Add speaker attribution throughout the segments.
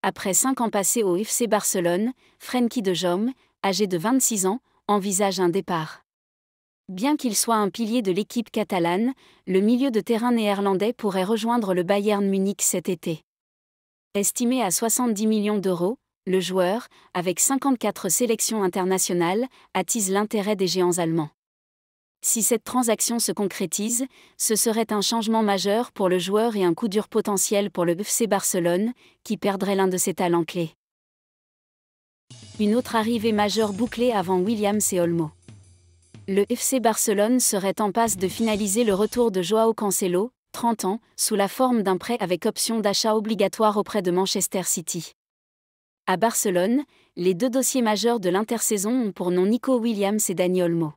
Speaker 1: après 5 ans passés au FC Barcelone, Frenkie de Jong, âgé de 26 ans, envisage un départ. Bien qu'il soit un pilier de l'équipe catalane, le milieu de terrain néerlandais pourrait rejoindre le Bayern Munich cet été. Estimé à 70 millions d'euros, le joueur, avec 54 sélections internationales, attise l'intérêt des géants allemands. Si cette transaction se concrétise, ce serait un changement majeur pour le joueur et un coup dur potentiel pour le FC Barcelone, qui perdrait l'un de ses talents clés. Une autre arrivée majeure bouclée avant Williams et Olmo. Le FC Barcelone serait en passe de finaliser le retour de Joao Cancelo, 30 ans, sous la forme d'un prêt avec option d'achat obligatoire auprès de Manchester City. À Barcelone, les deux dossiers majeurs de l'intersaison ont pour nom Nico Williams et Dani Olmo.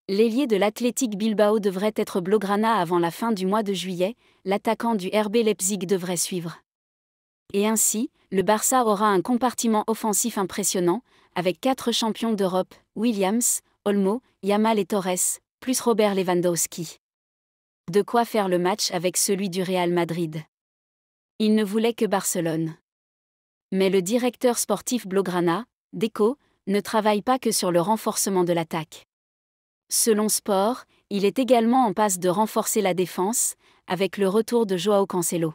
Speaker 1: L'ailier de l'Athletic Bilbao devrait être blaugrana avant la fin du mois de juillet, l'attaquant du RB Leipzig devrait suivre. Et ainsi, le Barça aura un compartiment offensif impressionnant, avec 4 champions d'Europe, Williams, Olmo, Yamal et Torres, plus Robert Lewandowski. De quoi faire le match avec celui du Real Madrid. Il ne voulait que Barcelone. Mais le directeur sportif blaugrana, Deco, ne travaille pas que sur le renforcement de l'attaque. Selon Sport, il est également en passe de renforcer la défense, avec le retour de Joao Cancelo.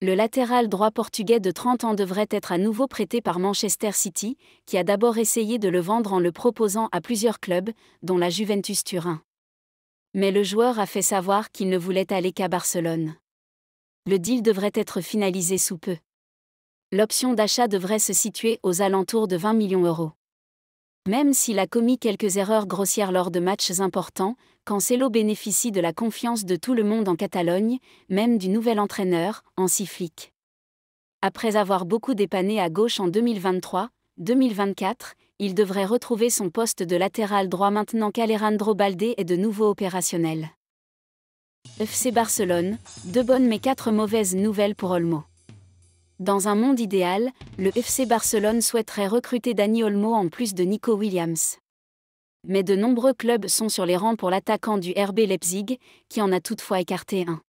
Speaker 1: Le latéral droit portugais de 30 ans devrait être à nouveau prêté par Manchester City, qui a d'abord essayé de le vendre en le proposant à plusieurs clubs, dont la Juventus Turin. Mais le joueur a fait savoir qu'il ne voulait aller qu'à Barcelone. Le deal devrait être finalisé sous peu. L'option d'achat devrait se situer aux alentours de 20 millions d'euros. Même s'il a commis quelques erreurs grossières lors de matchs importants, Cancelo bénéficie de la confiance de tout le monde en Catalogne, même du nouvel entraîneur, Hansi Flick. Après avoir beaucoup dépanné à gauche en 2023-2024, il devrait retrouver son poste de latéral droit maintenant qu'Alejandro Balde est de nouveau opérationnel. FC Barcelone, 2 bonnes mais 4 mauvaises nouvelles pour Olmo. Dans un monde idéal, le FC Barcelone souhaiterait recruter Dani Olmo en plus de Nico Williams. Mais de nombreux clubs sont sur les rangs pour l'attaquant du RB Leipzig, qui en a toutefois écarté un.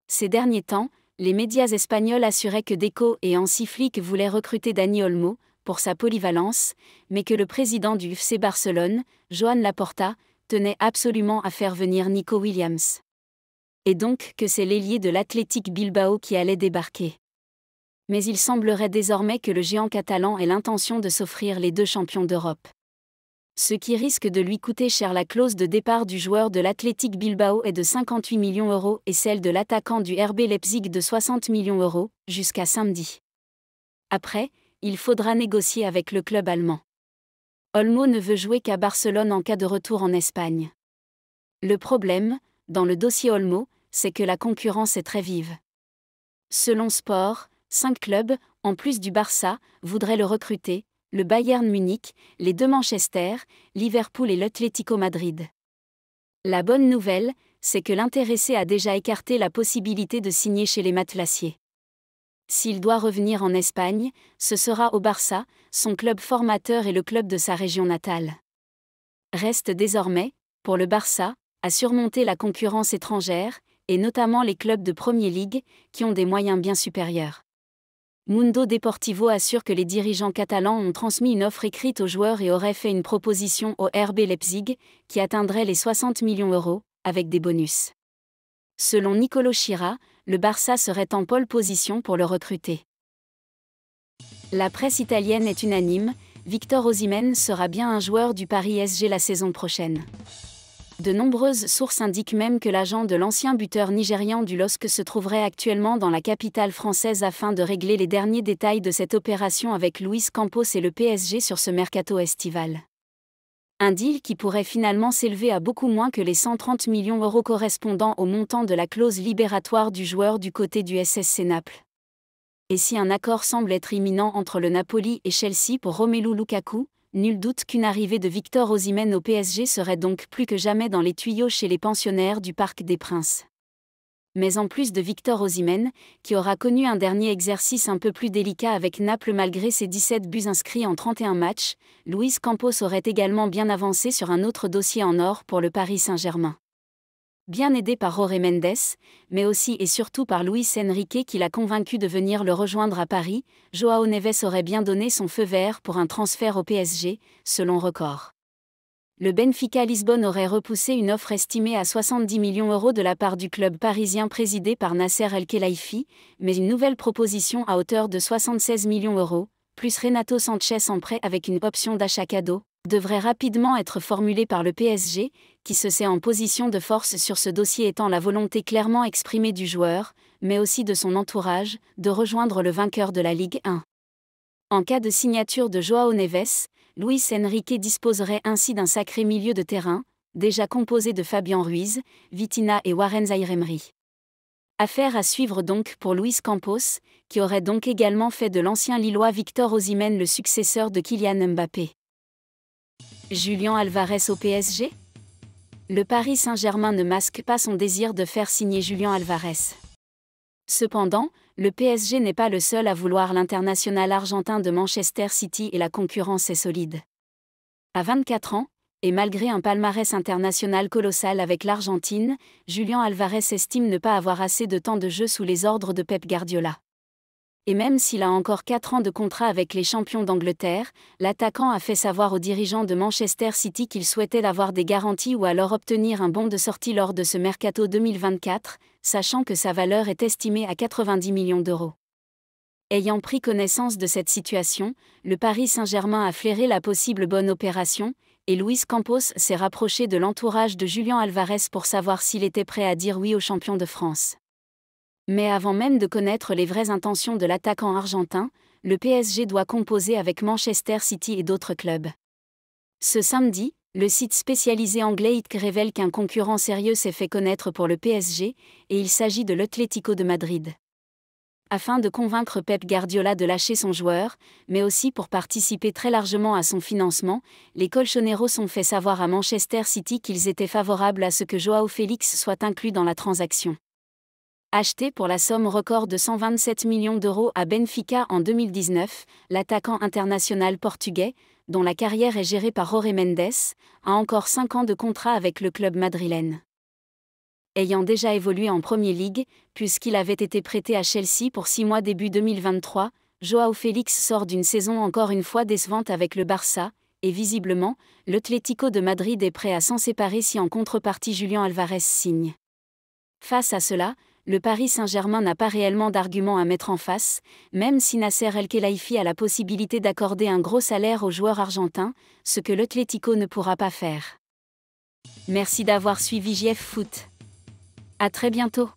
Speaker 1: Ces derniers temps, les médias espagnols assuraient que Deco et Hansi Flick voulaient recruter Dani Olmo, pour sa polyvalence, mais que le président du FC Barcelone, Joan Laporta, tenait absolument à faire venir Nico Williams. Et donc que c'est l'ailier de l'Athletic Bilbao qui allait débarquer. Mais il semblerait désormais que le géant catalan ait l'intention de s'offrir les 2 champions d'Europe. Ce qui risque de lui coûter cher. La clause de départ du joueur de l'Athletic Bilbao est de 58 millions d'euros et celle de l'attaquant du RB Leipzig de 60 millions d'euros, jusqu'à samedi. Après, il faudra négocier avec le club allemand. Olmo ne veut jouer qu'à Barcelone en cas de retour en Espagne. Le problème, dans le dossier Olmo, c'est que la concurrence est très vive. Selon Sport, 5 clubs, en plus du Barça, voudraient le recruter, le Bayern Munich, les 2 Manchester, Liverpool et l'Atlético Madrid. La bonne nouvelle, c'est que l'intéressé a déjà écarté la possibilité de signer chez les Matelassiers. S'il doit revenir en Espagne, ce sera au Barça, son club formateur et le club de sa région natale. Reste désormais, pour le Barça, à surmonter la concurrence étrangère, et notamment les clubs de Premier League, qui ont des moyens bien supérieurs. Mundo Deportivo assure que les dirigeants catalans ont transmis une offre écrite aux joueurs et auraient fait une proposition au RB Leipzig, qui atteindrait les 60 millions d'euros, avec des bonus. Selon Nicolo Schira, le Barça serait en pole position pour le recruter. La presse italienne est unanime, Victor Osimhen sera bien un joueur du Paris SG la saison prochaine. De nombreuses sources indiquent même que l'agent de l'ancien buteur nigérian du LOSC se trouverait actuellement dans la capitale française afin de régler les derniers détails de cette opération avec Luis Campos et le PSG sur ce mercato estival. Un deal qui pourrait finalement s'élever à beaucoup moins que les 130 millions d'euros correspondant au montant de la clause libératoire du joueur du côté du SSC Naples. Et si un accord semble être imminent entre le Napoli et Chelsea pour Romelu Lukaku, nul doute qu'une arrivée de Victor Osimhen au PSG serait donc plus que jamais dans les tuyaux chez les pensionnaires du Parc des Princes. Mais en plus de Victor Osimhen, qui aura connu un dernier exercice un peu plus délicat avec Naples malgré ses 17 buts inscrits en 31 matchs, Luis Campos aurait également bien avancé sur un autre dossier en or pour le Paris Saint-Germain. Bien aidé par Jorge Mendes, mais aussi et surtout par Luis Enrique qui l'a convaincu de venir le rejoindre à Paris, João Neves aurait bien donné son feu vert pour un transfert au PSG, selon Record. Le Benfica Lisbonne aurait repoussé une offre estimée à 70 millions d'euros de la part du club parisien présidé par Nasser El-Khelaifi, mais une nouvelle proposition à hauteur de 76 millions d'euros, plus Renato Sanchez en prêt avec une option d'achat cadeau, devrait rapidement être formulée par le PSG, qui se sait en position de force sur ce dossier étant la volonté clairement exprimée du joueur, mais aussi de son entourage, de rejoindre le vainqueur de la Ligue 1. En cas de signature de João Neves, Luis Enrique disposerait ainsi d'un sacré milieu de terrain, déjà composé de Fabian Ruiz, Vitinha et Warren Zaïre-Emery. Affaire à suivre donc pour Luis Campos, qui aurait donc également fait de l'ancien Lillois Victor Osimhen le successeur de Kylian Mbappé. Julián Álvarez au PSG ? Le Paris Saint-Germain ne masque pas son désir de faire signer Julián Álvarez. Cependant, le PSG n'est pas le seul à vouloir l'international argentin de Manchester City et la concurrence est solide. À 24 ans, et malgré un palmarès international colossal avec l'Argentine, Julián Álvarez estime ne pas avoir assez de temps de jeu sous les ordres de Pep Guardiola. Et même s'il a encore 4 ans de contrat avec les champions d'Angleterre, l'attaquant a fait savoir aux dirigeants de Manchester City qu'il souhaitait avoir des garanties ou alors obtenir un bon de sortie lors de ce mercato 2024, sachant que sa valeur est estimée à 90 millions d'euros. Ayant pris connaissance de cette situation, le Paris Saint-Germain a flairé la possible bonne opération, et Luis Campos s'est rapproché de l'entourage de Julián Álvarez pour savoir s'il était prêt à dire oui aux champions de France. Mais avant même de connaître les vraies intentions de l'attaquant argentin, le PSG doit composer avec Manchester City et d'autres clubs. Ce samedi, le site spécialisé anglais ITK révèle qu'un concurrent sérieux s'est fait connaître pour le PSG, et il s'agit de l'Atlético de Madrid. Afin de convaincre Pep Guardiola de lâcher son joueur, mais aussi pour participer très largement à son financement, les Colchoneros ont fait savoir à Manchester City qu'ils étaient favorables à ce que João Félix soit inclus dans la transaction. Acheté pour la somme record de 127 millions d'euros à Benfica en 2019, l'attaquant international portugais, dont la carrière est gérée par Jorge Mendes, a encore 5 ans de contrat avec le club madrilène. Ayant déjà évolué en Premier League, puisqu'il avait été prêté à Chelsea pour 6 mois début 2023, João Félix sort d'une saison encore une fois décevante avec le Barça, et visiblement, l'Atlético de Madrid est prêt à s'en séparer si en contrepartie Julián Álvarez signe. Face à cela, le Paris Saint-Germain n'a pas réellement d'argument à mettre en face, même si Nasser El-Khelaifi a la possibilité d'accorder un gros salaire aux joueurs argentins, ce que l'Atlético ne pourra pas faire. Merci d'avoir suivi JF Foot. À très bientôt.